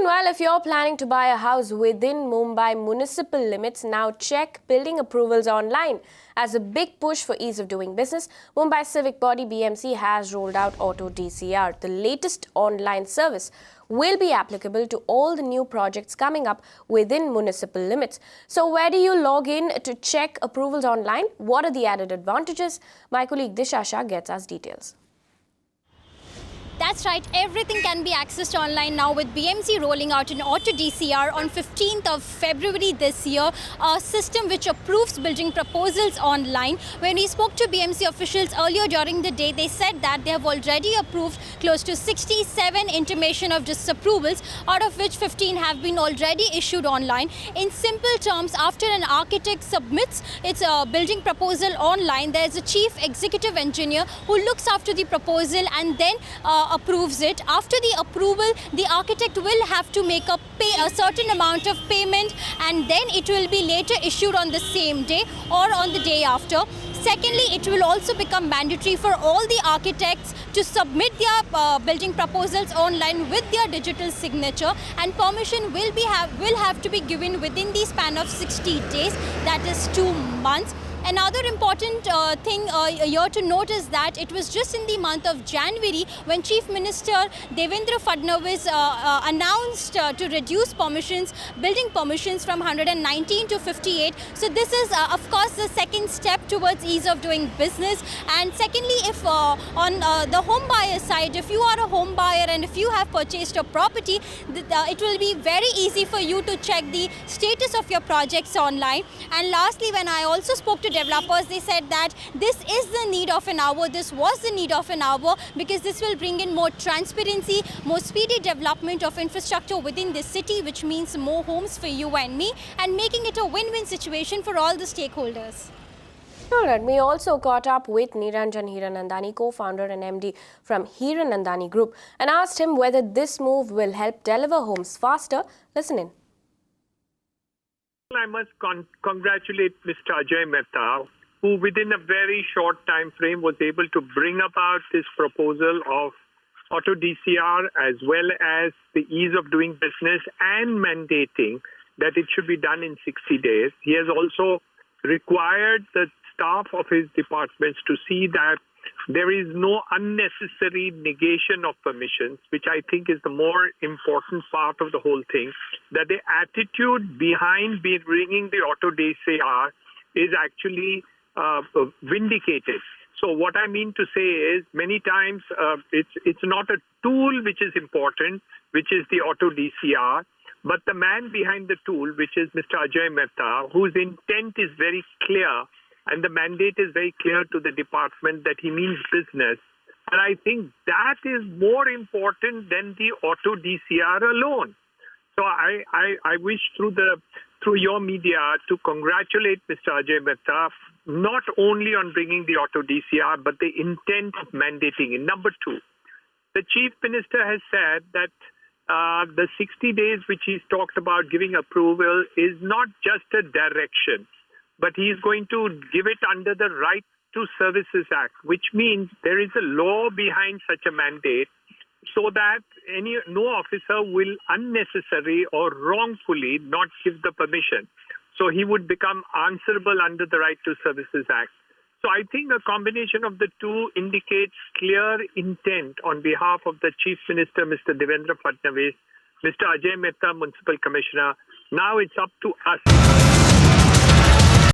Meanwhile, if you're planning to buy a house within Mumbai municipal limits, now check building approvals online. As a big push for ease of doing business, Mumbai civic body BMC has rolled out Auto-DCR. The latest online service will be applicable to all the new projects coming up within municipal limits. So where do you log in to check approvals online? What are the added advantages? My colleague Disha Shah gets us details. That's right, everything can be accessed online now with BMC rolling out an Auto-DCR on 15th of February this year, a system which approves building proposals online. When we spoke to BMC officials earlier during the day, they said that they have already approved close to 67 intimation of disapprovals, out of which 15 have been already issued online. In simple terms, after an architect submits its building proposal online, there's a chief executive engineer who looks after the proposal and then approves it. After the approval, the architect will have to make a certain amount of payment, and then it will be later issued on the same day or on the day after. Secondly, it will also become mandatory for all the architects to submit their building proposals online with their digital signature, and permission will have to be given within the span of 60 days, that is 2 months. Another important thing here to note is that it was just in the month of January when Chief Minister Devendra Fadnavis announced to reduce building permissions from 119 to 58. So this is of course the second step towards ease of doing business. And secondly, if on the home buyer side, if you are a home buyer and if you have purchased a property, it will be very easy for you to check the status of your projects online. And lastly, when I also spoke to developers, they said that this is the need of an hour, this was the need of an hour, because this will bring in more transparency, more speedy development of infrastructure within the city, which means more homes for you and me, and making it a win-win situation for all the stakeholders. Alright, we also caught up with Niranjan Hiranandani, co-founder and MD from Hiranandani Group, and asked him whether this move will help deliver homes faster. Listen in. I must congratulate Mr. Ajay Mehta, who within a very short time frame was able to bring about this proposal of Auto-DCR as well as the ease of doing business and mandating that it should be done in 60 days. He has also required the staff of his departments to see that there is no unnecessary negation of permissions, which I think is the more important part of the whole thing, that the attitude behind bringing the Auto-DCR is actually vindicated. So what I mean to say is many times it's not a tool which is important, which is the Auto-DCR, but the man behind the tool, which is Mr. Ajay Mehta, whose intent is very clear, and the mandate is very clear to the department that he means business. And I think that is more important than the Auto-DCR alone. So I wish through your media to congratulate Mr. Ajay Mehta, not only on bringing the Auto-DCR, but the intent of mandating it. Number two, the Chief Minister has said that the 60 days which he's talked about giving approval is not just a direction, but he is going to give it under the Right to Services Act, which means there is a law behind such a mandate so that no officer will unnecessarily or wrongfully not give the permission. So he would become answerable under the Right to Services Act. So I think a combination of the two indicates clear intent on behalf of the Chief Minister, Mr. Devendra Fadnavis, Mr. Ajay Mehta, Municipal Commissioner. Now it's up to us.